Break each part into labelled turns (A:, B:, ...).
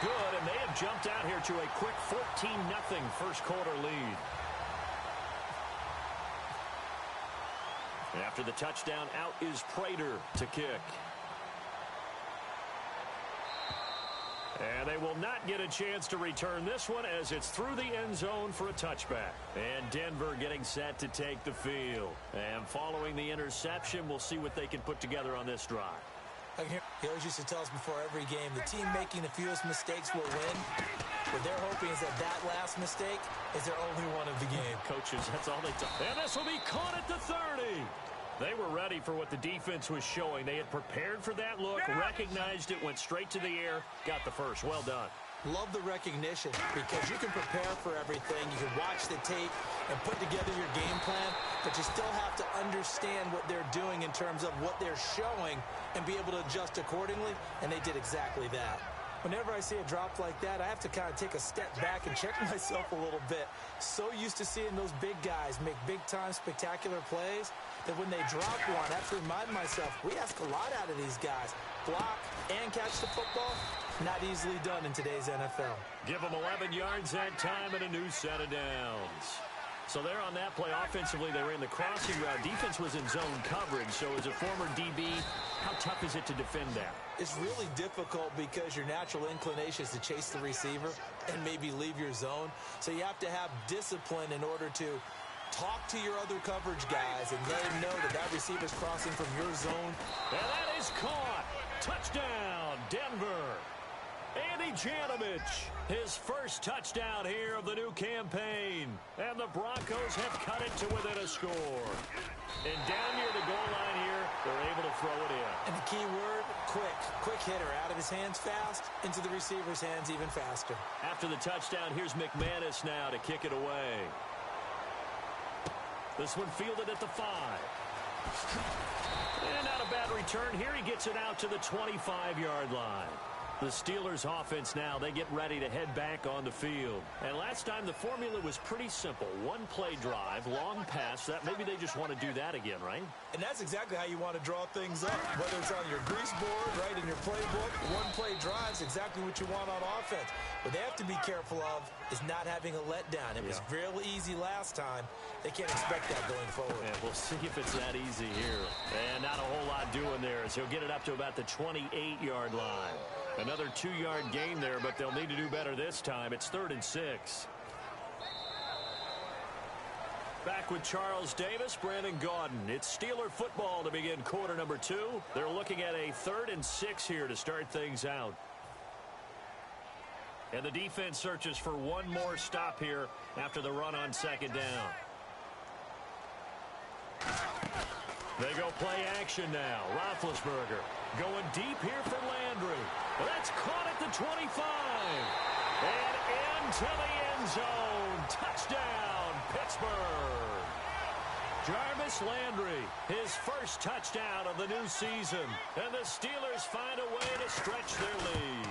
A: good, and they have jumped out here to a quick 14-0 first-quarter lead. After the touchdown, out is Prater to kick. And they will not get a chance to return this one as it's through the end zone for a touchback. And Denver getting set to take the field. And following the interception, we'll see what they can put together on this drive.
B: He always used to tell us before every game, the team making the fewest mistakes will win. What they're hoping is that last mistake is their only one of the game.
A: Coaches, that's all they talk. And this will be caught at the 30. They were ready for what the defense was showing. They had prepared for that look, recognized it, went straight to the air, got the first. Well done.
B: Love the recognition because you can prepare for everything. You can watch the tape and put together your game plan, but you still have to understand what they're doing in terms of what they're showing and be able to adjust accordingly, and they did exactly that. Whenever I see a drop like that, I have to kind of take a step back and check myself a little bit. So used to seeing those big guys make big-time spectacular plays that when they drop one, I have to remind myself, we ask a lot out of these guys. Block and catch the football, not easily done in today's NFL.
A: Give them 11 yards that time and a new set of downs. So there on that play, offensively, they ran the crossing route. Defense was in zone coverage. So as a former DB, how tough is it to defend that?
B: It's really difficult because your natural inclination is to chase the receiver and maybe leave your zone. So you have to have discipline in order to talk to your other coverage guys and let them know that that receiver's crossing from your zone.
A: And that is caught. Touchdown, Denver. AnTzDaMaN, his first touchdown here of the new campaign. And the Broncos have cut it to within a score. And down near the goal line here, they're able to throw it in.
B: And the key word, quick. Quick hitter, out of his hands fast, into the receiver's hands even faster.
A: After the touchdown, here's McManus now to kick it away. This one fielded at the 5. And not a bad return here. He gets it out to the 25-yard line. The Steelers offense now, they get ready to head back on the field. And last time the formula was pretty simple. One play drive, long pass. That maybe they just want to do that again, right?
B: And that's exactly how you want to draw things up. Whether it's on your grease board, right, in your playbook, one play drive is exactly what you want on offense. What they have to be careful of is not having a letdown. It was real easy last time. They can't expect that going forward.
A: And we'll see if it's that easy here. And not a whole lot doing there as he'll get it up to about the 28-yard line. Another 2-yard gain there, but they'll need to do better this time. It's 3rd and 6. Back with Charles Davis, Brandon Gaudin. It's Steeler football to begin quarter number 2. They're looking at a 3rd and 6 here to start things out. And the defense searches for one more stop here after the run on 2nd down. They go play action now. Roethlisberger going deep here for Landry. That's caught at the 25. And into the end zone. Touchdown, Pittsburgh. Jarvis Landry, his first touchdown of the new season. And the Steelers find a way to stretch their lead.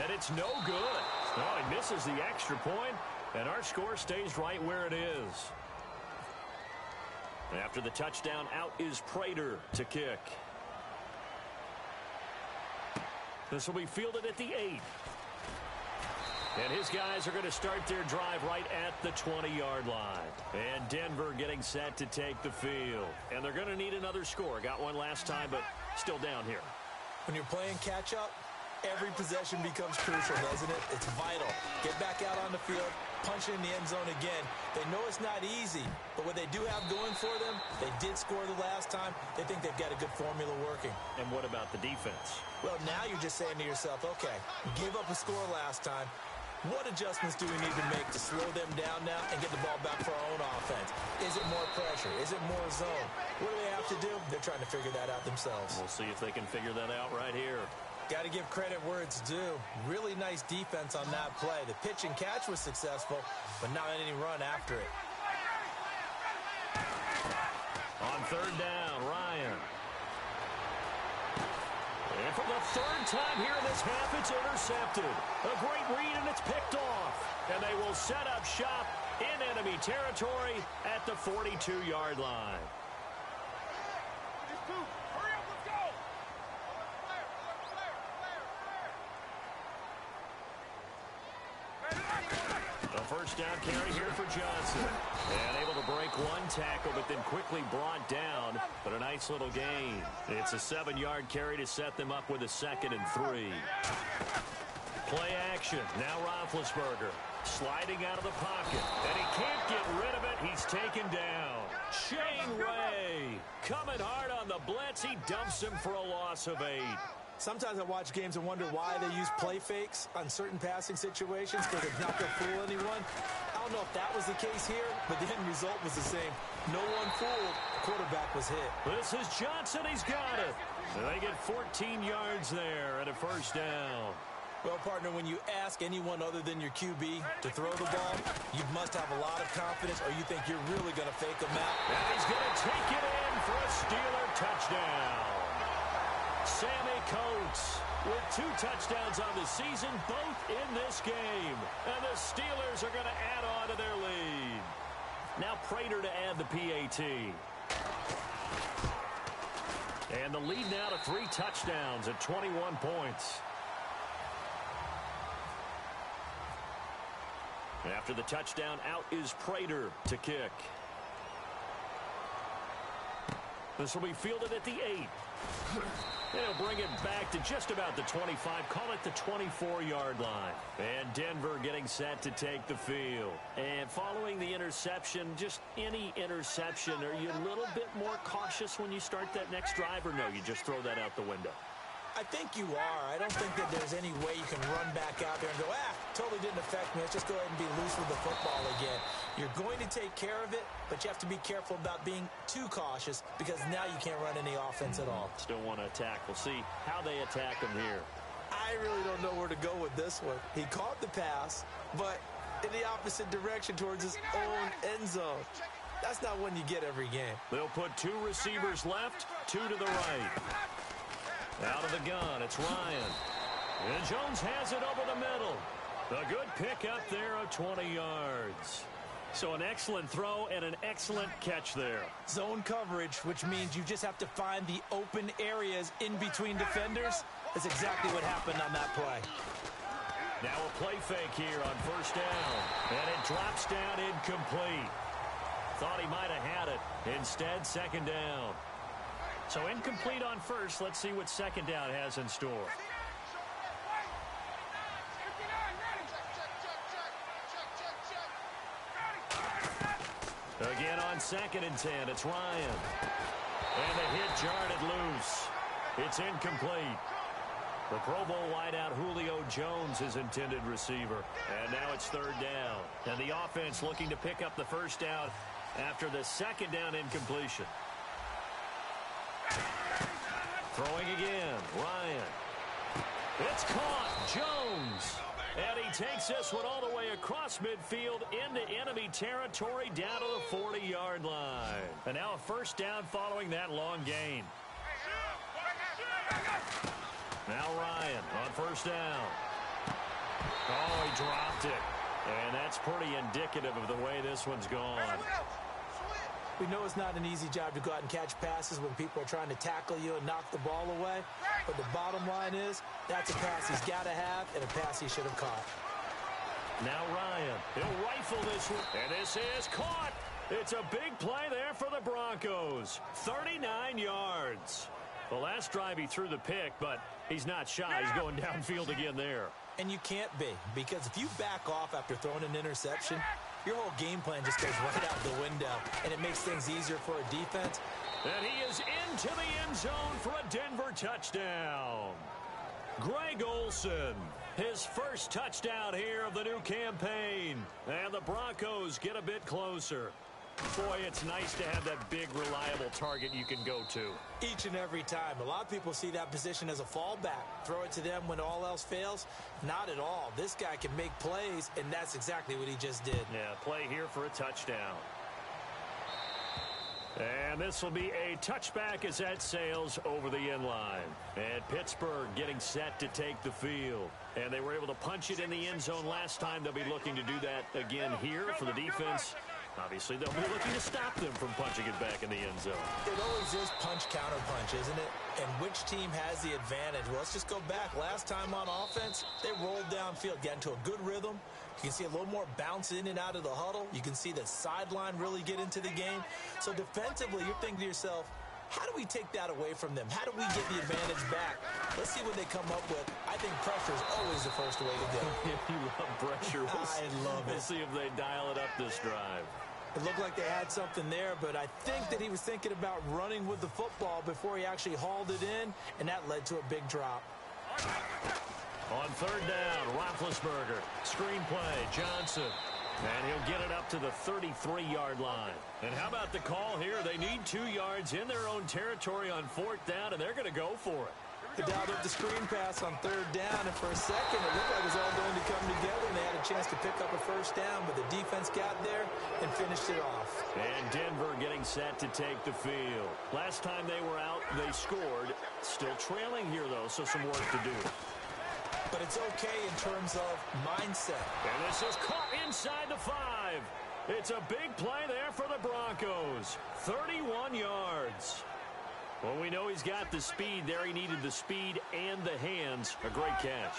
A: And it's no good. Oh, he misses the extra point, and our score stays right where it is. After the touchdown, out is Prater to kick. This will be fielded at the 8. And his guys are going to start their drive right at the 20-yard line. And Denver getting set to take the field. And they're going to need another score. Got one last time, but still down here.
B: When you're playing catch-up, every possession becomes crucial, doesn't it? It's vital. Get back out on the field, punch it in the end zone again. They know it's not easy, but what they do have going for them, they did score the last time. They think they've got a good formula working.
A: And what about the defense?
B: Well, now you're just saying to yourself, okay, give up a score last time. What adjustments do we need to make to slow them down now and get the ball back for our own offense? Is it more pressure? Is it more zone? What do they have to do? They're trying to figure that out themselves.
A: We'll see if they can figure that out right here.
B: Got to give credit where it's due. Really nice defense on that play. The pitch and catch was successful, but not any run after it.
A: On 3rd down, Ryan. And for the 3rd time here in this half, it's intercepted. A great read, and it's picked off. And they will set up shop in enemy territory at the 42-yard line. first down carry here for Johnson. And able to break one tackle, but then quickly brought down. But a nice little gain. It's a 7-yard carry to set them up with a 2nd and 3. Play action. Now Roethlisberger sliding out of the pocket. And he can't get rid of it. He's taken down. Shane Ray coming hard on the blitz. He dumps him for a loss of 8.
B: Sometimes I watch games and wonder why they use play fakes on certain passing situations because it's not going to fool anyone. I don't know if that was the case here, but the end result was the same. No one fooled. The quarterback was hit.
A: This is Johnson. He's got it. And they get 14 yards there and a first down.
B: Well, partner, when you ask anyone other than your QB to throw the ball, you must have a lot of confidence or you think you're really going to fake them out.
A: And he's going to take it in for a Steeler touchdown. Sammy Coates with 2 touchdowns on the season, both in this game. And the Steelers are going to add on to their lead. Now Prater to add the PAT. And the lead now to 3 touchdowns at 21 points. After the touchdown, out is Prater to kick. This will be fielded at the 8. They'll bring it back to just about the 25. Call it the 24-yard line. And Denver getting set to take the field. And following the interception, just any interception, are you a little bit more cautious when you start that next drive, or no, you just throw that out the window?
B: I think you are. I don't think that there's any way you can run back out there and go, totally didn't affect me. Let's just go ahead and be loose with the football again. You're going to take care of it, but you have to be careful about being too cautious because now you can't run any offense at all.
A: Still want to attack. We'll see how they attack him here.
B: I really don't know where to go with this one. He caught the pass, but in the opposite direction towards his own end zone. That's not one you get every game.
A: They'll put 2 receivers left, 2 to the right. Out of the gun, it's Ryan. And Jones has it over the middle. A good pick up there of 20 yards. So an excellent throw and an excellent catch there.
B: Zone coverage, which means you just have to find the open areas in between defenders. That's exactly what happened on that play.
A: Now a play fake here on first down. And it drops down incomplete. Thought he might have had it. Instead, 2nd down. So incomplete on first. Let's see what 2nd down has in store. Again on 2nd and 10. It's Ryan. And the hit jarred it loose. It's incomplete. The Pro Bowl wideout Julio Jones is intended receiver. And now it's 3rd down. And the offense looking to pick up the first down after the 2nd down incompletion. Throwing again, Ryan. It's caught, Jones. And he takes this one all the way across midfield into enemy territory down to the 40-yard line. And now a first down following that long gain. Now Ryan on first down. Oh, he dropped it. And that's pretty indicative of the way this one's gone.
B: We know it's not an easy job to go out and catch passes when people are trying to tackle you and knock the ball away. But the bottom line is, that's a pass he's got to have and a pass he should have caught.
A: Now Ryan, he'll rifle this one, and this is caught. It's a big play there for the Broncos. 39 yards. The last drive he threw the pick, but he's not shy. He's going downfield again there.
B: And you can't be, because if you back off after throwing an interception, your whole game plan just goes right out the window, and it makes things easier for a defense.
A: And he is into the end zone for a Denver touchdown. Greg Olsen, his first touchdown here of the new campaign. And the Broncos get a bit closer. Boy, it's nice to have that big, reliable target you can go to.
B: Each and every time. A lot of people see that position as a fallback. Throw it to them when all else fails. Not at all. This guy can make plays, and that's exactly what he just did.
A: Yeah, play here for a touchdown. And this will be a touchback as that sails over the end line. And Pittsburgh getting set to take the field. And they were able to punch it in the end zone last time. They'll be looking to do that again here for the defense. Obviously, they'll be looking to stop them from punching it back in the end zone.
B: It always is punch-counter-punch, isn't it? And which team has the advantage? Well, let's just go back. Last time on offense, they rolled downfield, got into a good rhythm, You can see a little more bounce in and out of the huddle. You can see the sideline really get into the game. So defensively, you're thinking to yourself, how do we take that away from them? How do we get the advantage back? Let's see what they come up with. I think pressure is always the first way to go.
A: You love pressure.
B: I love it.
A: We'll see if they dial it up this drive.
B: It looked like they had something there, but I think that he was thinking about running with the football before he actually hauled it in, and that led to a big drop.
A: On third down, Roethlisberger. Screen play, Johnson. And he'll get it up to the 33-yard line. And how about the call here? They need 2 yards in their own territory on fourth down, and they're going to go for it.
B: They dialed up the screen pass on third down, and for a second, it looked like it was all going to come together, and they had a chance to pick up a first down, but the defense got there and finished it off.
A: And Denver getting set to take the field. Last time they were out, they scored. Still trailing here, though, so some work to do.
B: But it's okay in terms of mindset.
A: And this is caught inside the 5. It's a big play there for the Broncos. 31 yards. Well, we know he's got the speed there. He needed the speed and the hands. A great catch.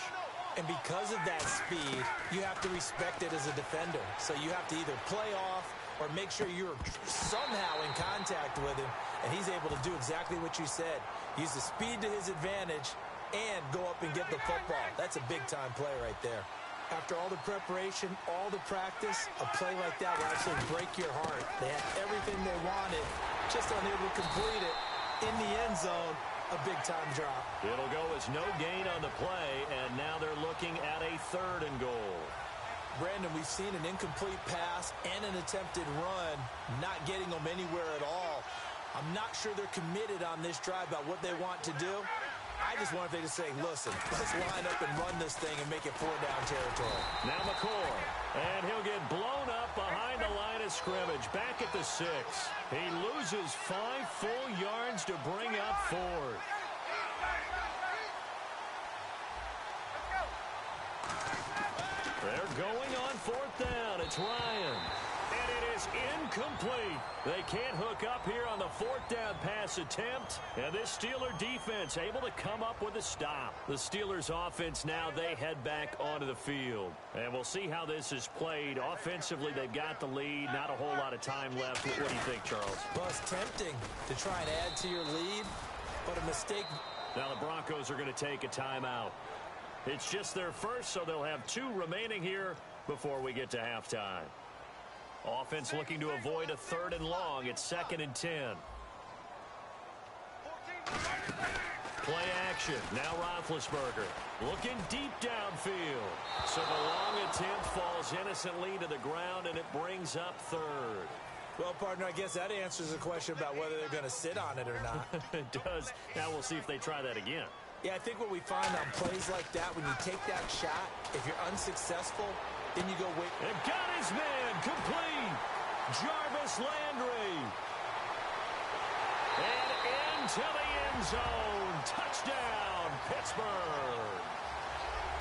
B: And because of that speed, you have to respect it as a defender. So you have to either play off or make sure you're somehow in contact with him. And he's able to do exactly what you said. Use the speed to his advantage and go up and get the football. That's a big-time play right there. After all the preparation, all the practice, a play like that will actually break your heart. They had everything they wanted, just unable to complete it. In the end zone, a big-time drop.
A: It'll go as no gain on the play, and now they're looking at a 3rd and goal.
B: Brandon, we've seen an incomplete pass and an attempted run, not getting them anywhere at all. I'm not sure they're committed on this drive about what they want to do. I just want them to say, listen, let's line up and run this thing and make it 4-down territory.
A: Now McCoy, and he'll get blown up behind the line of scrimmage, back at the 6. He loses 5 full yards to bring up 4th. They're going on 4th down. It's Ryan. And it is incomplete. They can't hook up here on the 4th down pass attempt. And this Steeler defense able to come up with a stop. The Steelers offense now, they head back onto the field. And we'll see how this is played. Offensively, they've got the lead. Not a whole lot of time left. What do you think, Charles?
B: Well, it's tempting to try and add to your lead, but a mistake.
A: Now the Broncos are going to take a timeout. It's just their first, so they'll have 2 remaining here before we get to halftime. Offense looking to avoid a 3rd and long. It's 2nd and 10. Play action. Now Roethlisberger looking deep downfield. So the long attempt falls innocently to the ground, and it brings up 3rd.
B: Well, partner, I guess that answers the question about whether they're going to sit on it or not.
A: It does. Now we'll see if they try that again.
B: Yeah, I think what we find on plays like that, when you take that shot, if you're unsuccessful, then you go wait.
A: And got his man complete. Jarvis Landry. And into the end zone. Touchdown, Pittsburgh.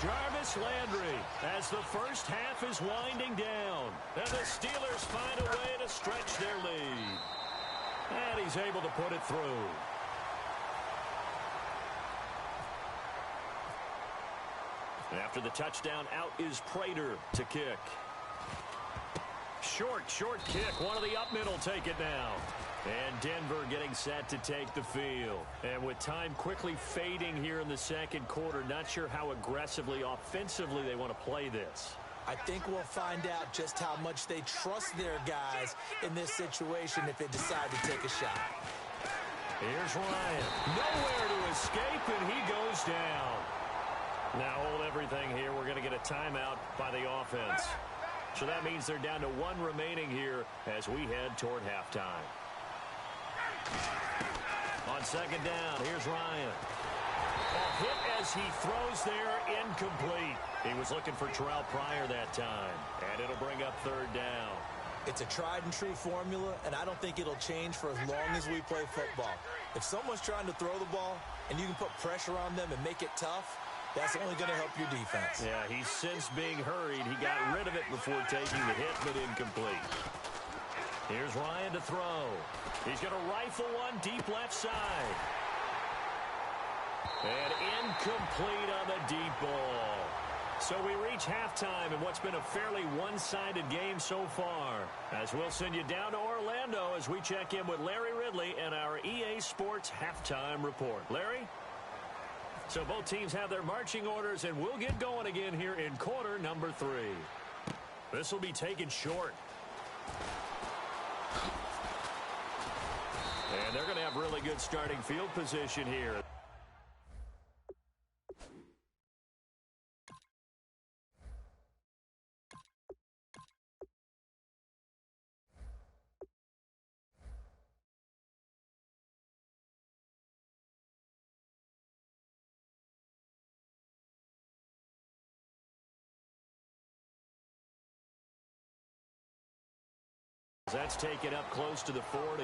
A: Jarvis Landry as the first half is winding down. And the Steelers find a way to stretch their lead. And he's able to put it through. After the touchdown, out is Prater to kick. Short kick. One of the up middle take it now. And Denver getting set to take the field. And with time quickly fading here in the second quarter, not sure how aggressively, offensively they want to play this.
B: I think we'll find out just how much they trust their guys in this situation if they decide to take a shot.
A: Here's Ryan. Nowhere to escape, and he goes down. Now hold everything here. We're going to get a timeout by the offense. So that means they're down to 1 remaining here as we head toward halftime. On 2nd down, here's Ryan. A hit as he throws there, incomplete. He was looking for Terrell Pryor that time. And it'll bring up 3rd down.
B: It's a tried-and-true formula, and I don't think it'll change for as long as we play football. If someone's trying to throw the ball and you can put pressure on them and make it tough, that's only going to help your defense.
A: Yeah, he's since being hurried. He got rid of it before taking the hit, but incomplete. Here's Ryan to throw. He's going to rifle one deep left side. And incomplete on the deep ball. So we reach halftime in what's been a fairly one-sided game so far. As we'll send you down to Orlando as we check in with Larry Ridley and our EA Sports halftime report. Larry? So both teams have their marching orders, and we'll get going again here in quarter number 3. This will be taken short. And they're going to have really good starting field position here. That's taken up close to the 40.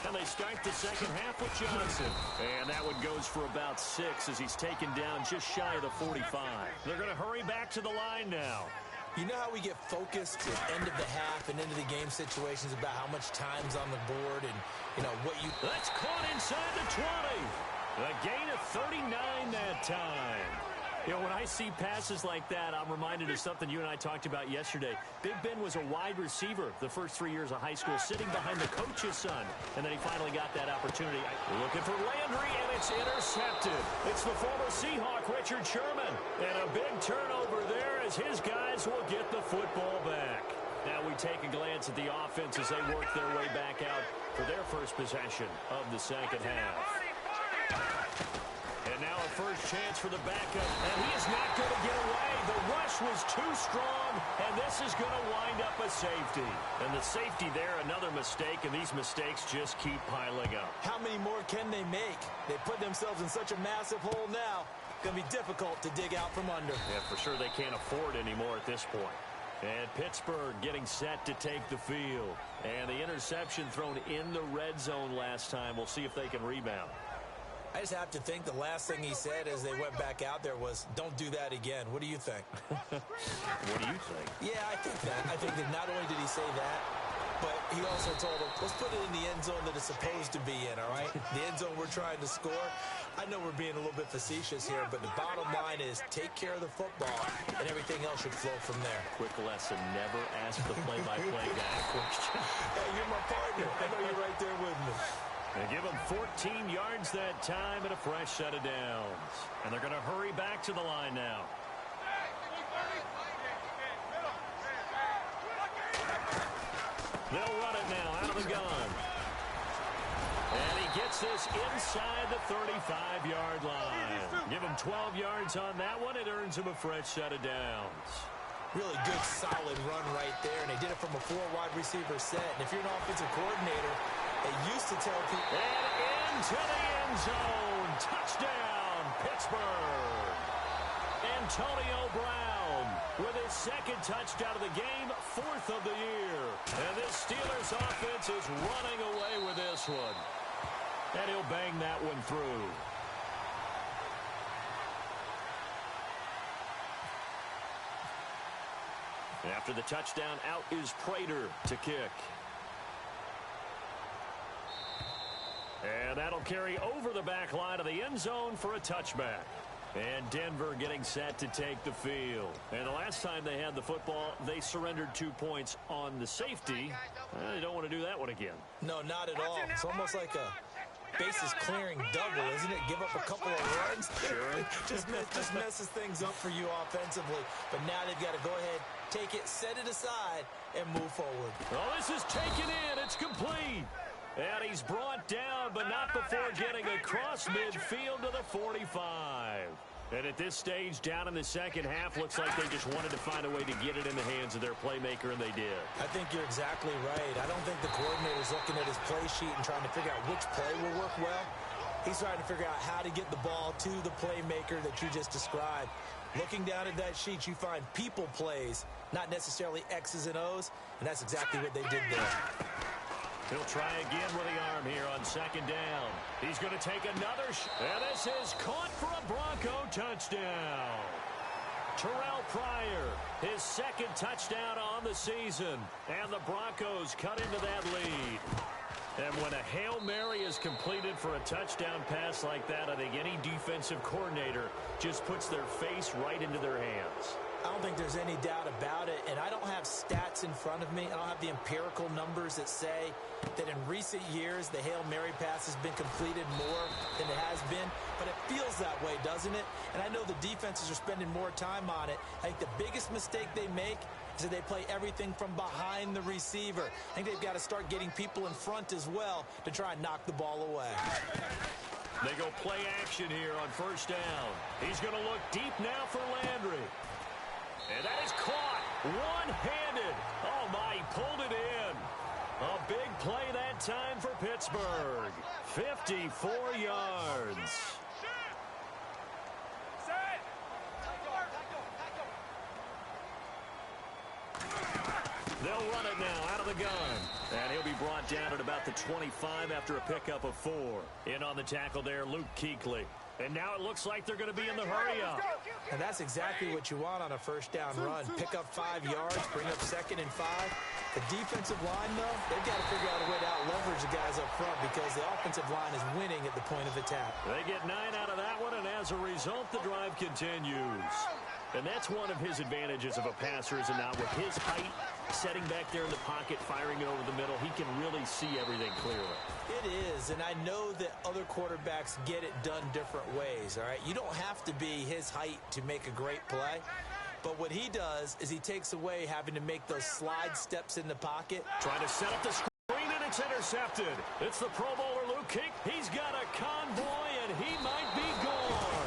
A: And they start the second half with Johnson. And that one goes for about 6 as he's taken down just shy of the 45. They're going to hurry back to the line now.
B: You know how we get focused at end of the half and into the game situations about how much time's on the board and, you know, what you...
A: That's caught inside the 20. A gain of 39 that time. You know, when I see passes like that, I'm reminded of something you and I talked about yesterday. Big Ben was a wide receiver the first 3 years of high school, sitting behind the coach's son, and then he finally got that opportunity. Looking for Landry, and it's intercepted. It's the former Seahawk, Richard Sherman, and a big turnover there as his guys will get the football back. Now we take a glance at the offense as they work their way back out for their first possession of the second half. And now a first chance for the backup, and he is not going to get away. The rush was too strong, and this is going to wind up a safety. And the safety there, another mistake, and these mistakes just keep piling up.
B: How many more can they make? They put themselves in such a massive hole now. Going to be difficult to dig out from under.
A: Yeah, for sure they can't afford anymore at this point. And Pittsburgh getting set to take the field. And the interception thrown in the red zone last time. We'll see if they can rebound.
B: I just have to think the last thing he said as they went back out there was, don't do that again. What do you think?
A: What do you think?
B: Yeah, I think that. I think that not only did he say that, but he also told them, let's put it in the end zone that it's supposed to be in, all right? The end zone we're trying to score. I know we're being a little bit facetious here, but the bottom line is take care of the football, and everything else should flow from there.
A: Quick lesson, never ask the play-by-play guy a question.
B: Hey, you're my partner. I know you're right there with me.
A: They give him 14 yards that time and a fresh set of downs. And they're going to hurry back to the line now. They'll run it now out of the gun. And he gets this inside the 35-yard line. Give him 12 yards on that one. It earns him a fresh set of downs.
B: Really good, solid run right there. And they did it from a 4-wide receiver set. And if you're an offensive coordinator, they used to tell people...
A: And into the end zone. Touchdown, Pittsburgh. Antonio Brown with his second touchdown of the game, 4th of the year. And this Steelers offense is running away with this one. And he'll bang that one through. After the touchdown, out is Prater to kick. And that'll carry over the back line of the end zone for a touchback. And Denver getting set to take the field. And the last time they had the football, they surrendered 2 points on the safety. They don't want to do that one again.
B: No, not at all. It's almost like a bases clearing double, isn't it? Give up a couple of runs.
A: Sure.
B: just messes things up for you offensively. But now they've got to go ahead, take it, set it aside, and move forward.
A: Oh, this is taken in. It's complete. And he's brought down, but not before getting across midfield to the 45. And at this stage, down in the second half, looks like they just wanted to find a way to get it in the hands of their playmaker, and they did.
B: I think you're exactly right. I don't think the coordinator's looking at his play sheet and trying to figure out which play will work well. He's trying to figure out how to get the ball to the playmaker that you just described. Looking down at that sheet, you find people plays, not necessarily X's and O's, and that's exactly what they did there.
A: He'll try again with the arm here on second down. He's going to take another and this is caught for a Bronco touchdown. Terrell Pryor, his second touchdown on the season. And the Broncos cut into that lead. And when a Hail Mary is completed for a touchdown pass like that, I think any defensive coordinator just puts their face right into their hands.
B: I don't think there's any doubt about it, and I don't have stats in front of me. I don't have the empirical numbers that say that in recent years the Hail Mary pass has been completed more than it has been, but it feels that way, doesn't it? And I know the defenses are spending more time on it. I think the biggest mistake they make is that they play everything from behind the receiver. I think they've got to start getting people in front as well to try and knock the ball away.
A: They go play action here on first down. He's going to look deep now for Landry. And that is caught one-handed. Oh, my, he pulled it in. A big play that time for Pittsburgh. 54 yards. They'll run it now out of the gun. And he'll be brought down at about the 25 after a pickup of 4. In on the tackle there, Luke Kuechly. And now it looks like they're going to be in the hurry-up.
B: And that's exactly what you want on a first down run. Pick up 5 yards, bring up 2nd and 5. The defensive line, though, they've got to figure out a way to out-leverage the guys up front because the offensive line is winning at the point of attack.
A: They get 9 out of that one, and as a result, the drive continues. And that's one of his advantages of a passer, is not with his height, setting back there in the pocket, firing it over the middle. He can really see everything clearly.
B: It is, and I know that other quarterbacks get it done different ways, all right? You don't have to be his height to make a great play. But what he does is he takes away having to make those slide steps in the pocket.
A: Trying to set up the screen, and it's intercepted. It's the Pro Bowler Luke Kuechly. He's got a convoy, and he might be gone.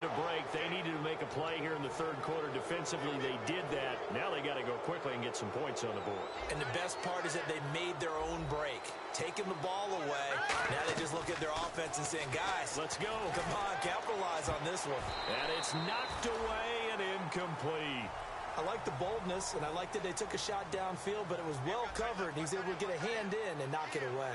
A: To break, they needed to make a play here in the third quarter. Defensively, they did that. Now they got to go quickly and get some points on the board.
B: And the best part is that they made their own break, taking the ball away. Now they just look at their offense and saying, guys,
A: let's go.
B: Come on, capitalize on this one.
A: And it's knocked away and incomplete.
B: I like the boldness, and I like that they took a shot downfield, but it was well covered. He's able to get a hand in and knock it away.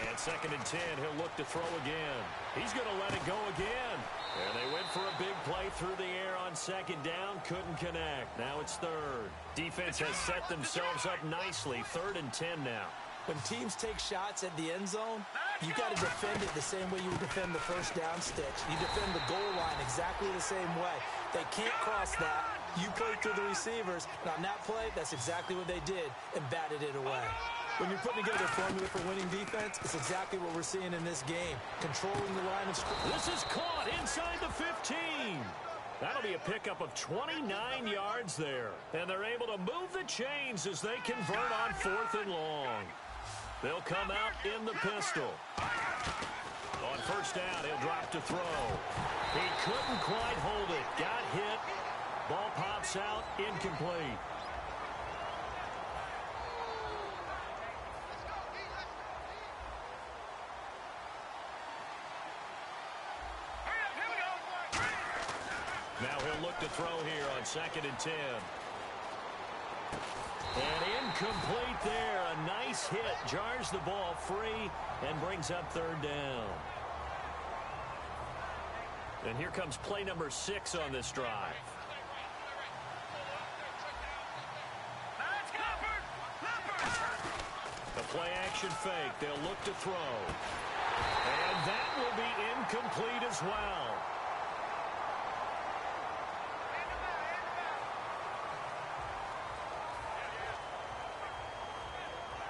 A: And 2nd and 10, he'll look to throw again. He's going to let it go again. And they went for a big play through the air on 2nd down. Couldn't connect. Now it's 3rd. Defense has set themselves up nicely. 3rd and 10 now.
B: When teams take shots at the end zone, you got to defend it the same way you would defend the first down sticks. You defend the goal line exactly the same way. They can't cross that. You play through the receivers. And on that play, that's exactly what they did and batted it away. When you're putting together a formula for winning defense, it's exactly what we're seeing in this game. Controlling the line of scrimmage.
A: This is caught inside the 15. That'll be a pickup of 29 yards there. And they're able to move the chains as they convert on 4th and long. They'll come out in the pistol. On first down, he'll drop to throw. He couldn't quite hold it. Got hit. Ball pops out, incomplete. Now he'll look to throw here on 2nd and 10. And incomplete there. A nice hit. Jars the ball free and brings up 3rd down. And here comes play number 6 on this drive. The play action fake. They'll look to throw. And that will be incomplete as well.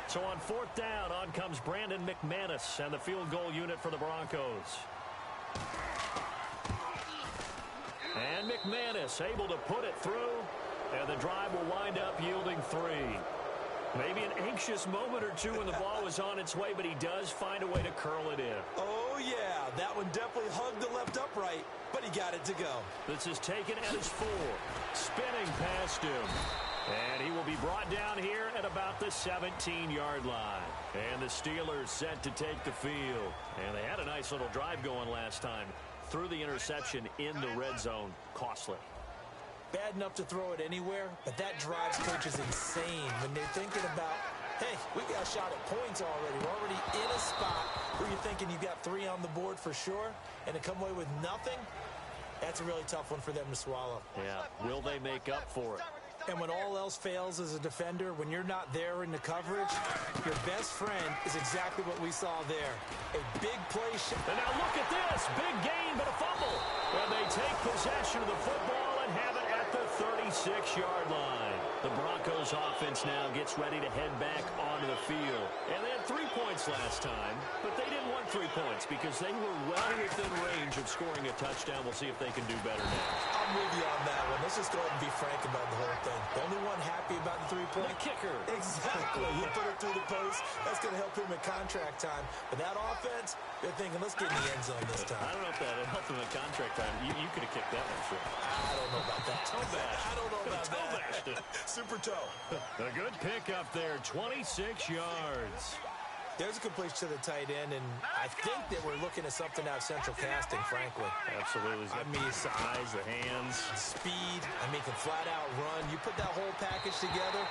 A: So on 4th down, on comes Brandon McManus and the field goal unit for the Broncos. And McManus able to put it through, and the drive will wind up yielding 3. Maybe an anxious moment or two when the ball was on its way, but he does find a way to curl it in.
B: Oh, yeah, that one definitely hugged the left upright, but he got it to go.
A: This is taken at his 4, spinning past him. And he will be brought down here at about the 17-yard line. And the Steelers set to take the field. And they had a nice little drive going last time. Threw the interception in the red zone. Costly.
B: Bad enough to throw it anywhere, but that drives coaches insane when they're thinking about Hey, we got a shot at points already. We're already in a spot where you're thinking you've got 3 on the board for sure, and to come away with nothing, that's a really tough one for them to swallow.
A: Yeah, will they make up for it?
B: And when all else fails as a defender, when you're not there in the coverage, your best friend is exactly what we saw there. A big play.
A: And now look at this. Big gain, but a fumble. And they take possession of the football and have it at the 36-yard line. The Broncos offense now gets ready to head back onto the field. And they had 3 points last time, but they didn't want 3 points because they were well within range of scoring a touchdown. We'll see if they can do better now.
B: I'm with you on that one. Let's just go ahead and be frank about the whole thing. The only one happy about the 3-point.
A: The kicker.
B: Exactly. You put it through the post. That's going to help him in contract time. But that offense, they're thinking, let's get in the end zone this time.
A: I don't know if that helped him in contract time. You could have kicked that one, sure.
B: I don't know about that.
A: Toe bash.
B: I don't know about
A: toe
B: that.
A: bashed it.
B: Super toe.
A: A good pickup there, 26 yards.
B: There's a completion to the tight end, and I think that we're looking at something out of central casting, frankly.
A: Absolutely. I mean, size, the hands.
B: Speed. I mean, can flat out run. You put that whole package together,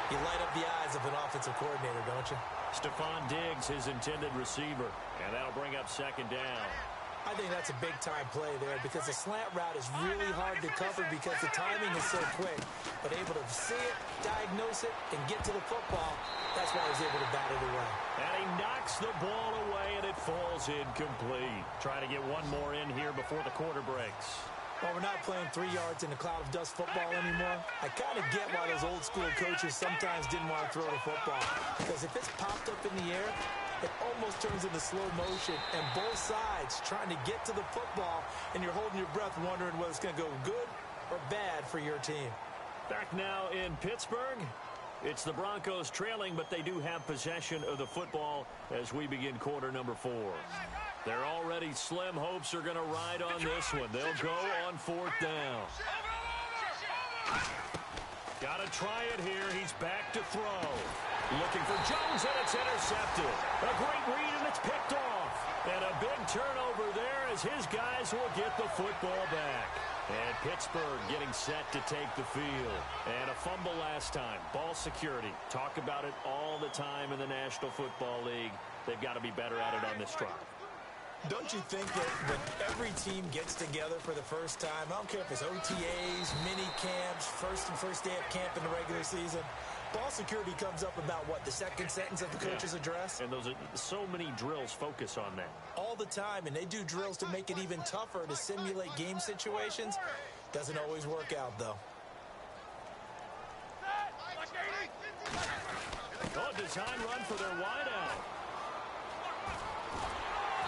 B: you light up the eyes of an offensive coordinator, don't you?
A: Stephon Diggs, his intended receiver, and that'll bring up second down.
B: I think that's a big-time play there because the slant route is really hard to cover because the timing is so quick. But able to see it, diagnose it, and get to the football, that's why he was able to bat it away.
A: And he knocks the ball away, and it falls incomplete. Trying to get one more in here before the quarter breaks.
B: Well, we're not playing 3 yards in a cloud of dust football anymore. I kind of get why those old-school coaches sometimes didn't want to throw the football. Because if it's popped up in the air, it almost turns into slow motion, and both sides trying to get to the football, and you're holding your breath wondering whether it's going to go good or bad for your team.
A: Back now in Pittsburgh. It's the Broncos trailing, but they do have possession of the football as we begin quarter number 4. Their already slim hopes are going to ride on this one. They'll go on 4th down. Got to try it here. He's back to throw. Looking for Jones, and it's intercepted. A great read, and it's picked off. And a big turnover there as his guys will get the football back. And Pittsburgh getting set to take the field. And a fumble last time. Ball security. Talk about it all the time in the National Football League. They've got to be better at it on this drive.
B: Don't you think that when every team gets together for the first time, I don't care if it's OTAs, mini camps, first day of camp in the regular season, ball security comes up about what, the second sentence of the coach's address?
A: And those are so many drills focus on that.
B: All the time, and they do drills to make it even tougher to simulate game situations. Doesn't always work out, though.
A: Oh, design run for their wideout.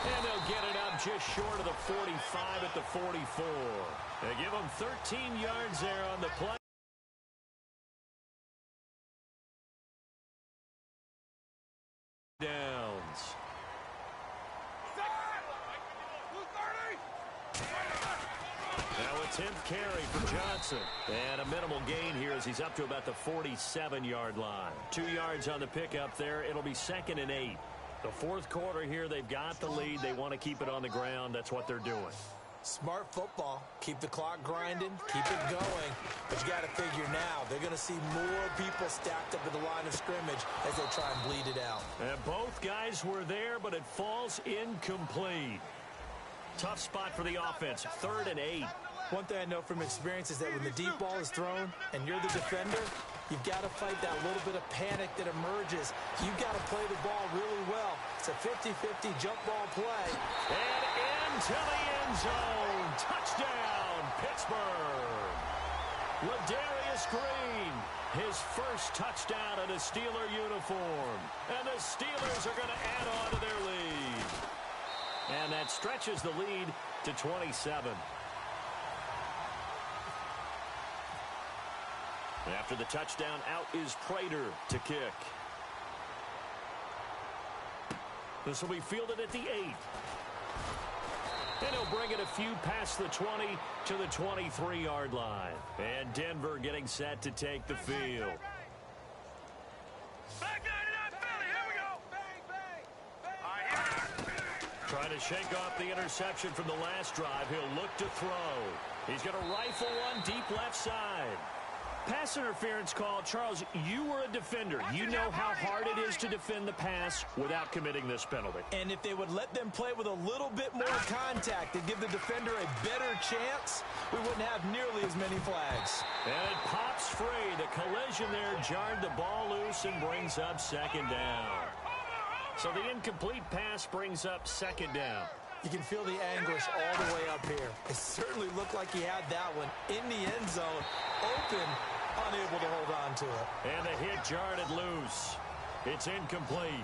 A: And they'll get it up just short of the 45 at the 44. They give them 13 yards there on the play. Downs. Now a 10th carry for Johnson. And a minimal gain here as he's up to about the 47-yard line. 2 yards on the pickup there. It'll be 2nd and 8. The fourth quarter here, they've got the lead. They want to keep it on the ground. That's what they're doing.
B: Smart football. Keep the clock grinding. Keep it going. But you got to figure now, they're going to see more people stacked up at the line of scrimmage as they try and bleed it out.
A: And both guys were there, but it falls incomplete. Tough spot for the offense. 3rd and 8.
B: One thing I know from experience is that when the deep ball is thrown and you're the defender, you've got to fight that little bit of panic that emerges. You've got to play the ball really well. It's a 50-50 jump ball play.
A: And into the end zone. Touchdown, Pittsburgh. Ladarius Green, his first touchdown in a Steeler uniform. And the Steelers are going to add on to their lead. And that stretches the lead to 27. After the touchdown, out is Prater to kick. This will be fielded at the 8. And he'll bring it a few past the 20 to the 23-yard line. And Denver getting set to take the field. Trying to shake off the interception from the last drive. He'll look to throw. He's going to rifle one deep left side. Pass interference call. Charles, you were a defender. You know how hard it is to defend the pass without committing this penalty.
B: And if they would let them play with a little bit more contact and give the defender a better chance, we wouldn't have nearly as many flags.
A: And it pops free. The collision there jarred the ball loose and brings up second down. So the incomplete pass brings up second down.
B: You can feel the anguish all the way up here. It certainly looked like he had that one in the end zone, open, unable to hold on to it.
A: And the hit jarred it loose. It's incomplete.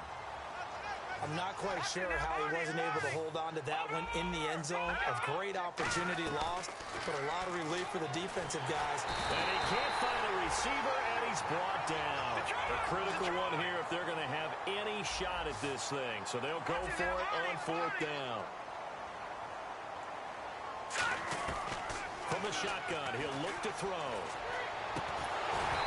B: I'm not quite sure how he wasn't able to hold on to that one in the end zone. A great opportunity lost, but a lot of relief for the defensive guys.
A: And he can't find a receiver, and he's brought down. A critical one here if they're going to have any shot at this thing. So they'll go for it on fourth down. From the shotgun, he'll look to throw.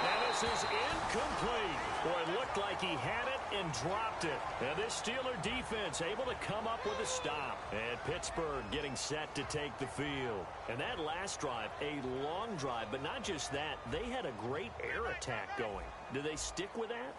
A: And this is incomplete. Boy, it looked like he had it and dropped it. And this Steeler defense able to come up with a stop. And Pittsburgh getting set to take the field. And that last drive, a long drive, but not just that. They had a great air attack going. Do they stick with that?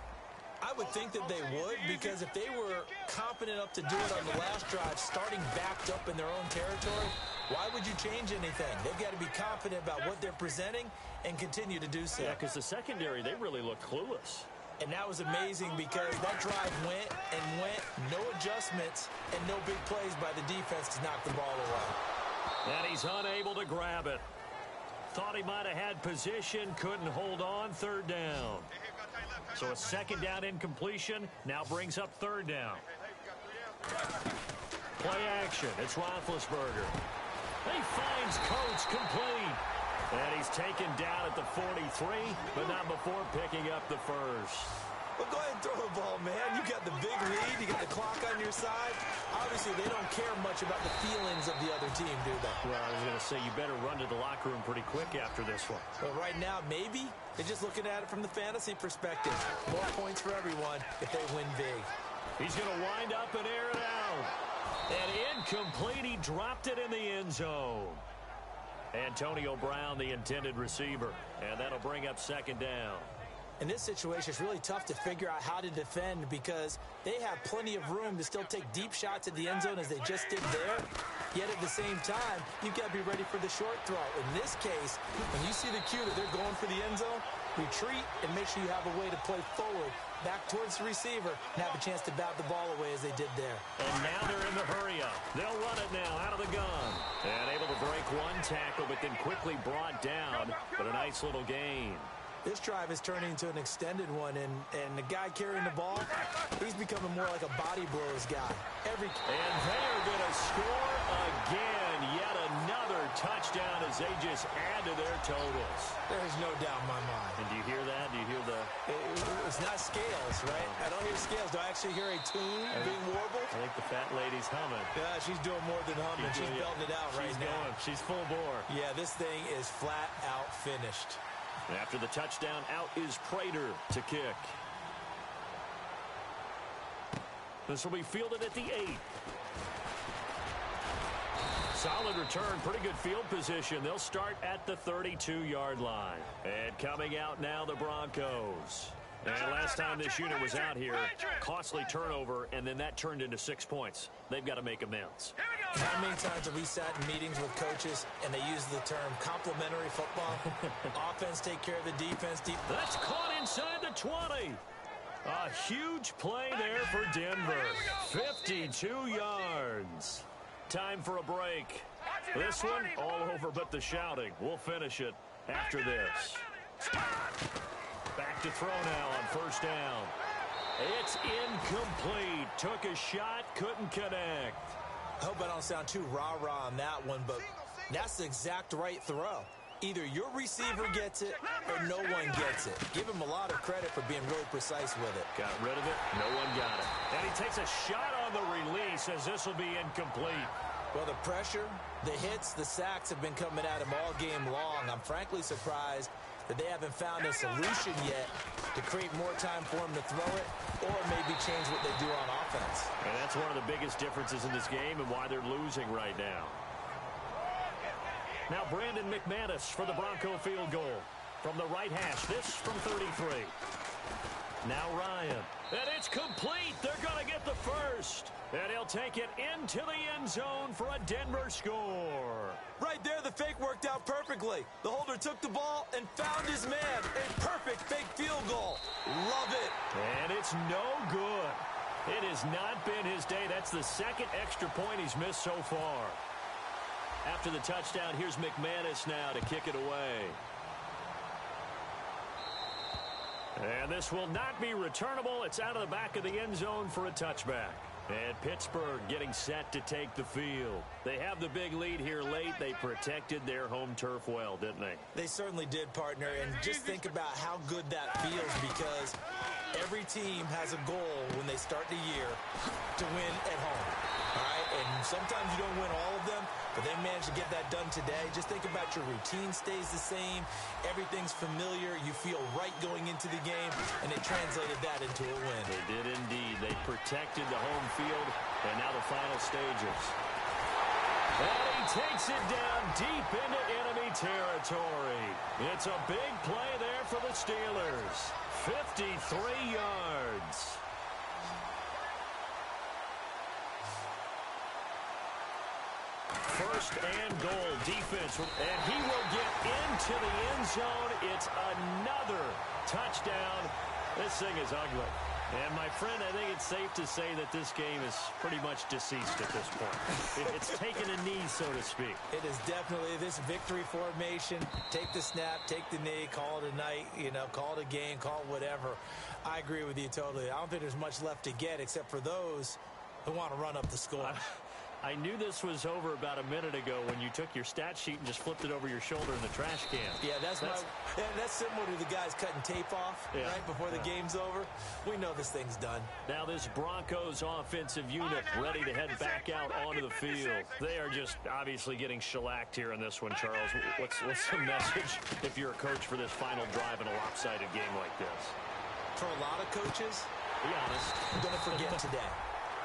B: I would think that they would, because if they were confident enough to do it on the last drive, starting backed up in their own territory, why would you change anything? They've got to be confident about what they're presenting and continue to do so.
A: Yeah, because the secondary, they really look clueless.
B: And that was amazing because that drive went and went, no adjustments, and no big plays by the defense to knock the ball away.
A: And he's unable to grab it. Thought he might have had position, couldn't hold on, third down. So a second down incompletion now brings up third down. Play action. It's Roethlisberger. He finds Coates complete. And he's taken down at the 43, but not before picking up the first.
B: Well, go ahead and throw the ball, man. You got the big lead. You got the clock on your side. Obviously, they don't care much about the feelings of the other team, do they?
A: Well, I was going to say, you better run to the locker room pretty quick after this one.
B: Well, right now, maybe. They're just looking at it from the fantasy perspective. More points for everyone if they win big.
A: He's going to wind up and air it out. And incomplete. He dropped it in the end zone. Antonio Brown, the intended receiver. And that'll bring up second down.
B: In this situation, it's really tough to figure out how to defend because they have plenty of room to still take deep shots at the end zone as they just did there. Yet at the same time, you've got to be ready for the short throw. In this case, when you see the cue that they're going for the end zone, retreat and make sure you have a way to play forward, back towards the receiver, and have a chance to bat the ball away as they did there.
A: And now they're in the hurry up. They'll run it now out of the gun. And able to break one tackle, but then quickly brought down. But a nice little gain.
B: This drive is turning into an extended one, and the guy carrying the ball, he's becoming more like a body blows guy.
A: And they are going to score again. Yet another touchdown as they just add to their totals.
B: There's no doubt in my mind.
A: And do you hear that? Do you hear the...
B: It's not scales, right? I don't hear scales. Do I actually hear a tune being warbled?
A: I think the fat lady's humming.
B: Yeah, she's doing more than humming. She's belting it out right now.
A: She's full bore.
B: Yeah, this thing is flat out finished.
A: After the touchdown, out is Prater to kick. This will be fielded at the 8. Solid return, pretty good field position. They'll start at the 32-yard line. And coming out now, the Broncos. And last time this unit was out here, costly turnover, and then that turned into 6 points. They've got to make amends.
B: How many times have we sat in meetings with coaches and they use the term complementary football? Offense take care of the defense.
A: That's caught inside the 20. A huge play there for Denver. 52 yards. Time for a break. This one all over but the shouting. We'll finish it after this. Back to throw now on first down. It's incomplete. Took a shot, couldn't connect.
B: I hope I don't sound too rah-rah on that one, but that's the exact right throw. Either your receiver gets it or no one gets it. Give him a lot of credit for being really precise with it.
A: Got rid of it. No one got it. And he takes a shot on the release as this will be incomplete.
B: Well, the pressure, the hits, the sacks have been coming at him all game long. I'm frankly surprised that they haven't found a solution yet to create more time for him to throw it or maybe change what they do on offense.
A: And that's one of the biggest differences in this game and why they're losing right now. Now Brandon McManus for the Bronco field goal. from the right hash. This from 33. Now Ryan. And it's complete. They're going to get the first. And he'll take it into the end zone for a Denver score.
B: Right there, the fake worked out perfectly. The holder took the ball and found his man. A perfect fake field goal. Love it.
A: And it's no good. It has not been his day. That's the second extra point he's missed so far. After the touchdown, here's McManus now to kick it away. And this will not be returnable. It's out of the back of the end zone for a touchback. And Pittsburgh getting set to take the field. They have the big lead here late. They protected their home turf well, didn't they?
B: They certainly did, partner. And just think about how good that feels, because every team has a goal when they start the year to win at home. All right? And sometimes you don't win all of them, but they managed to get that done today. Just think about your routine stays the same. Everything's familiar. You feel right going into the game, and they translated that into a win.
A: They did indeed. They protected the home field, and now the final stages. And he takes it down deep into enemy territory. It's a big play there for the Steelers. 53 yards. First and goal defense. And he will get into the end zone. It's another touchdown. This thing is ugly. And, my friend, I think it's safe to say that this game is pretty much deceased at this point. It's taken a knee, so to speak.
B: It is definitely this victory formation. Take the snap, take the knee, call it a night, call it a game, call it whatever. I agree with you totally. I don't think there's much left to get except for those who want to run up the score.
A: I knew this was over about a minute ago when you took your stat sheet and just flipped it over your shoulder in the trash can.
B: Yeah, that's similar to the guys cutting tape off right before the game's over. We know this thing's done.
A: Now this Broncos offensive unit ready to head back out onto the field. They are just obviously getting shellacked here in this one, Charles. What's the message if you're a coach for this final drive in a lopsided game like this?
B: For a lot of coaches,
A: be honest,
B: don't forget today.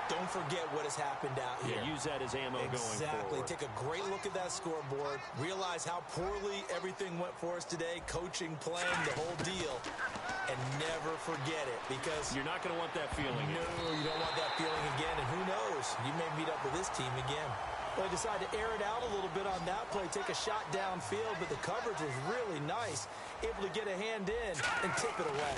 B: Don't forget what has happened out here.
A: Yeah, use that as ammo going forward.
B: Exactly. Take a great look at that scoreboard. Realize how poorly everything went for us today. Coaching, playing, the whole deal. And never forget it, because
A: you're not going to want that feeling.
B: No, you don't want that feeling again. And who knows? You may meet up with this team again. Well, I decided to air it out a little bit on that play. Take a shot downfield, but the coverage was really nice. Able to get a hand in and tip it away.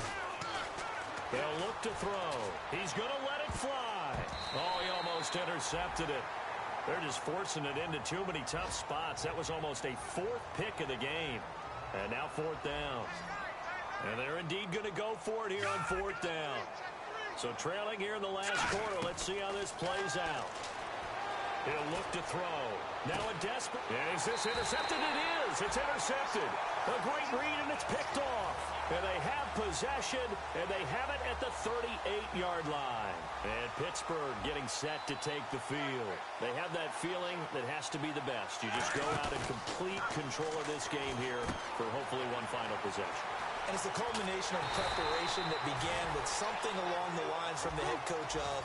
A: They'll look to throw. He's going to let it fly. Oh, he almost intercepted it. They're just forcing it into too many tough spots. That was almost a fourth pick of the game. And now fourth down. And they're indeed going to go for it here on fourth down. So trailing here in the last quarter. Let's see how this plays out. He'll look to throw. Now a desperate. Is this intercepted? It is. It's intercepted. A great read, and it's picked off. And they have possession, and they have it at the 38-yard line. And Pittsburgh getting set to take the field. They have that feeling that has to be the best. You just go out in complete control of this game here for hopefully one final possession.
B: And it's a culmination of preparation that began with something along the lines from the head coach of,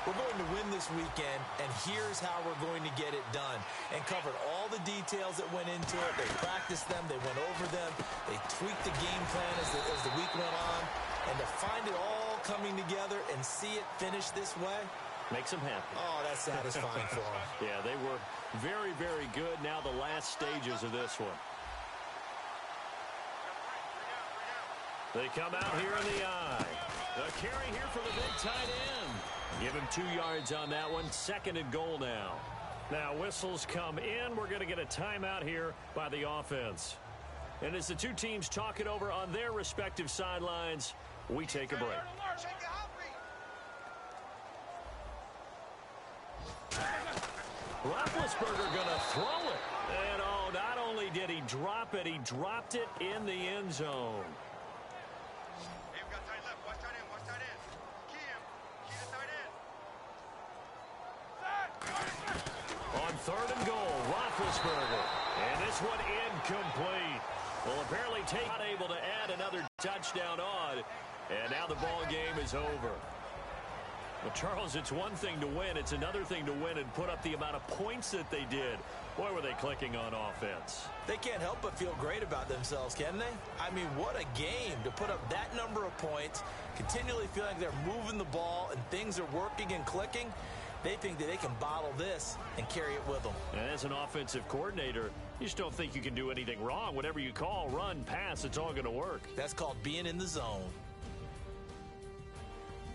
B: we're going to win this weekend, and here's how we're going to get it done. And covered all the details that went into it. They practiced them. They went over them. They tweaked the game plan as the week went on. And to find it all coming together and see it finish this way,
A: makes them happy.
B: Oh, that's satisfying for them.
A: Yeah, they were very, very good. Now the last stages of this one. They come out here in the eye. The carry here for the big tight end. Give him 2 yards on that one. Second and goal now. Now whistles come in. We're going to get a timeout here by the offense. And as the two teams talk it over on their respective sidelines, we take a break. Roethlisberger going to throw it. And oh, not only did he drop it, he dropped it in the end zone. On third and goal, Roethlisberger. And this one incomplete. Well, apparently Tate not able to add another touchdown on. And now the ball game is over. Well, Charles, it's one thing to win. It's another thing to win and put up the amount of points that they did. Boy, were they clicking on offense.
B: They can't help but feel great about themselves, can they? I mean, what a game to put up that number of points, continually feeling like they're moving the ball and things are working and clicking. They think that they can bottle this and carry it with them.
A: And as an offensive coordinator, you just don't think you can do anything wrong. Whatever you call, run, pass, it's all going to work.
B: That's called being in the zone.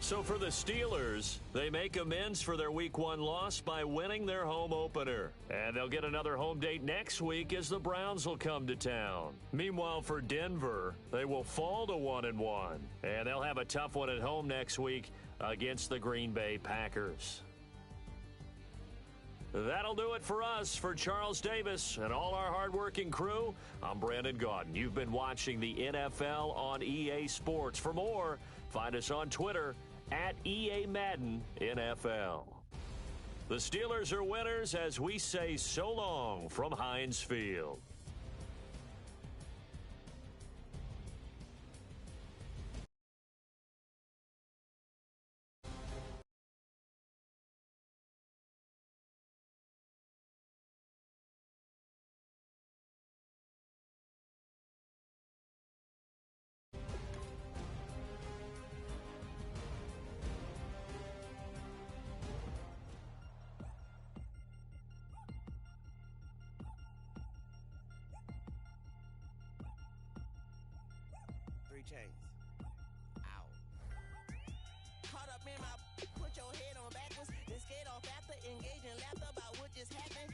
A: So for the Steelers, they make amends for their Week 1 loss by winning their home opener. And they'll get another home date next week as the Browns will come to town. Meanwhile, for Denver, they will fall to 1-1. And they'll have a tough one at home next week against the Green Bay Packers. That'll do it for us. For Charles Davis and all our hardworking crew, I'm Brandon Gaudin. You've been watching the NFL on EA Sports. For more, find us on Twitter at EA Madden NFL. The Steelers are winners as we say so long from Heinz Field.
C: Chains. Ow. Caught up in my put your head on backwards, then skate off after engaging laughter about what just happened.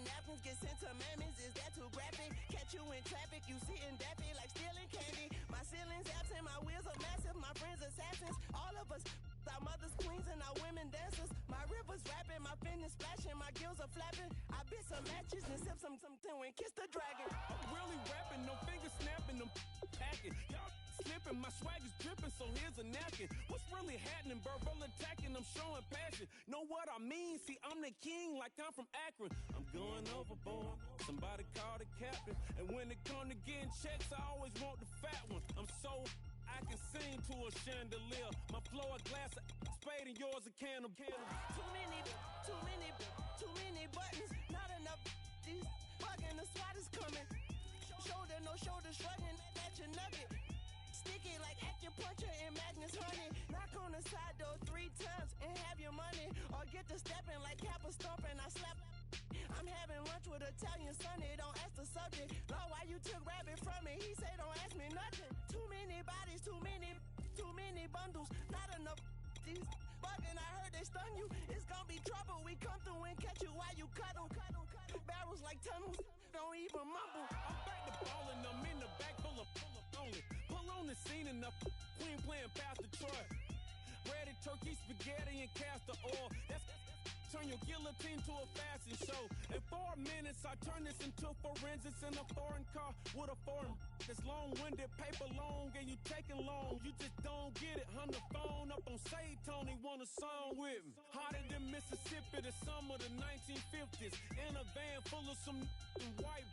C: Napkins get sent to mammies, is that too graphic? Catch you in traffic, you sitting daffy like stealing candy. My ceilings absent, my wheels are massive, my friends assassins. All of us, our mothers queens and our women dancers. My rivers rapping, my finish splashing, my gills are flapping. I bit some matches and sip something and kiss the dragon.
D: I'm really rapping, no fingers snapping, them packing. Y'all slipping, my swag is dripping, so here's a napkin. What's really happening? Verbal attacking, I'm showing passion. Know what I mean? See, I'm the king like I'm from Akron. I'm going overboard, somebody call the captain. And when it come to getting checks, I always want the fat one. I'm so I can sing to a chandelier. My flow a glass of spade and yours a can of candle.
C: Too many buttons, not enough. These bugging, the SWAT is coming. Shoulder, no shoulder, shrugging at your nugget. Sticky like acupuncture and Magnus honey. Knock on the side door 3 times and have your money. Or get to stepping like Kappa stomping. I slap. I'm having lunch with Italian Sunday. Don't ask the subject. Lord, why you took rabbit from me? He say don't ask me nothing. Too many bodies, too many bundles. Not enough. These bugging, I heard they stun you. It's gonna be trouble. We come through and catch you while you cuddle. Barrels like tunnels. Don't even mumble.
D: I'm back to ballin', I'm in the back full of only. Pull on the scene enough. Queen playing Pastor Troy. Ready turkey, spaghetti, and castor oil. That's turn your guillotine to a fashion show. In 4 minutes, I turn this into forensics in a foreign car with a foreign. It's long-winded, paper long, and you taking long. You just don't get it. Hung the phone up on Say Tony, want a song with me. Hotter than Mississippi, the summer of the 1950s. In a van full of some white.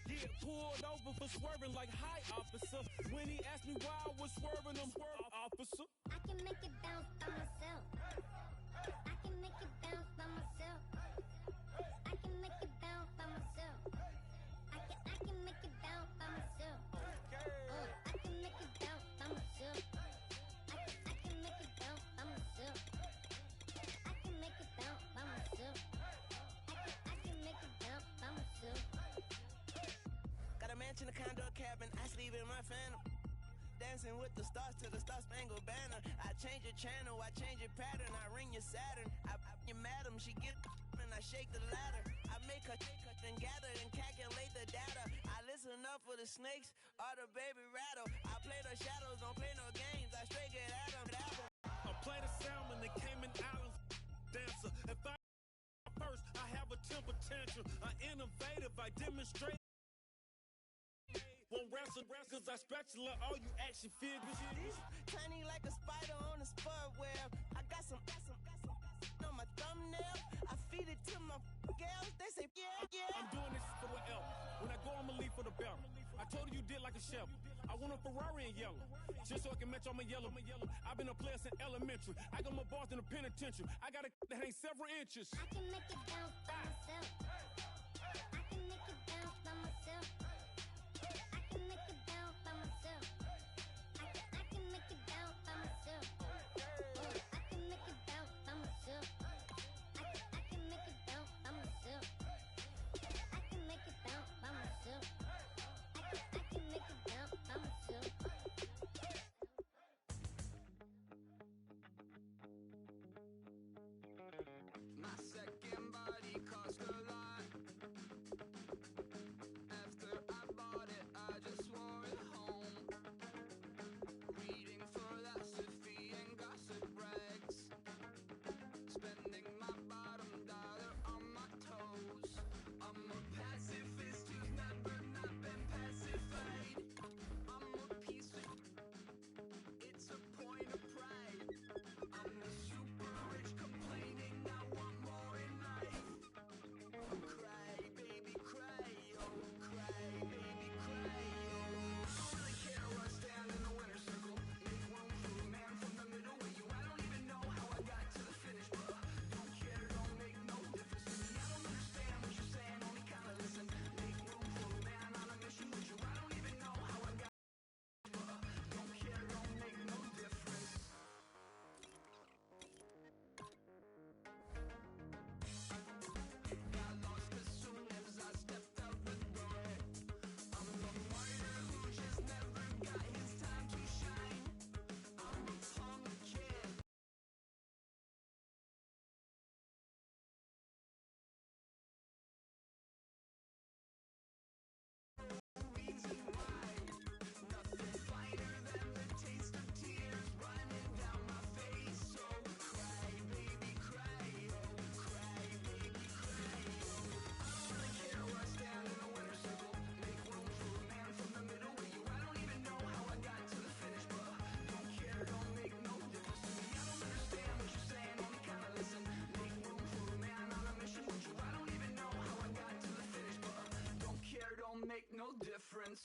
D: Get pulled over for swerving like hi, officer. When he asked me why I was swerving, I'm swerve, officer.
E: I can make it bounce by myself. I can make it bounce by myself. I can make it bounce by myself. I can make it bounce by myself. I can make it bounce by myself. I can make it bounce by myself. I can make it bounce by myself. I can make it bounce by myself.
C: Got a mansion, a condo, a cabin. I sleep in my phantom. Dancing with the stars to the Star-Spangled Banner. I change your channel, I change your pattern. I ring your Saturn. I your madam, she get and I shake the ladder. I make her and gather and calculate the data. I listen up for the snakes or the baby rattle. I play the shadows, don't play no games. I straight get at them.
D: I play the salmon, the Cayman Islands dancer. If I first, I have a temper tantrum. I innovative, I demonstrate. Won't wrestle, cause I spatula all you action figures.
C: Tiny like a spider on a spud web. I got some on my thumbnail. I feed it to my girls. They say, yeah.
D: I'm doing this for the L. When I go, I'ma leave for the bell. I told her you did like a Chevy. I want a Ferrari in yellow, just so I can match all my yellow. I've been a player since elementary. I got more bars than a penitentiary. I got a that ain't several inches.
E: I can make it bounce by myself. I can make it bounce by myself. I can make it bounce by myself. I can make it bounce by myself. I can make it bounce by myself. I can make it bounce by myself. I can make it bounce by myself. I can make it bounce by myself.
F: My second body cost a lot. After I bought it, I just wore it home. Reading philosophy and gossip rags. Spending my bottom dollar on my toes. I'm a pacifist who's never not been pacified. I'm a piece of... It's a point of pride. I'm the super rich complaining I want more in life. Cry, baby, cry, oh, cry, baby, cry, oh. I don't really care where I stand in the winner's circle. Make room for a man from the middle with you. I don't even know how I got to the finish, but don't care, don't make no difference to me. I don't understand what you're saying, only kinda listen. Make room for a man on a mission with you. I don't even know how I got, but don't care, don't make no difference. Got lost as soon as I stepped out the door. I'm the martyr who just never got his time to shine. I'm a punk kid. Reason why. Nothing finer than the taste of tears running down my face. So cry, baby, cry, oh, cry, baby, cry, oh. I don't really care where I stand in the winner's circle. Make room for a man from the middle with you. I don't even know how I got to the finish, but don't care, don't make no difference to me. I don't understand what you're saying, only kinda listen. Make room for a man on a mission with you. I don't even know how I got to the finish, but don't care, don't make no difference.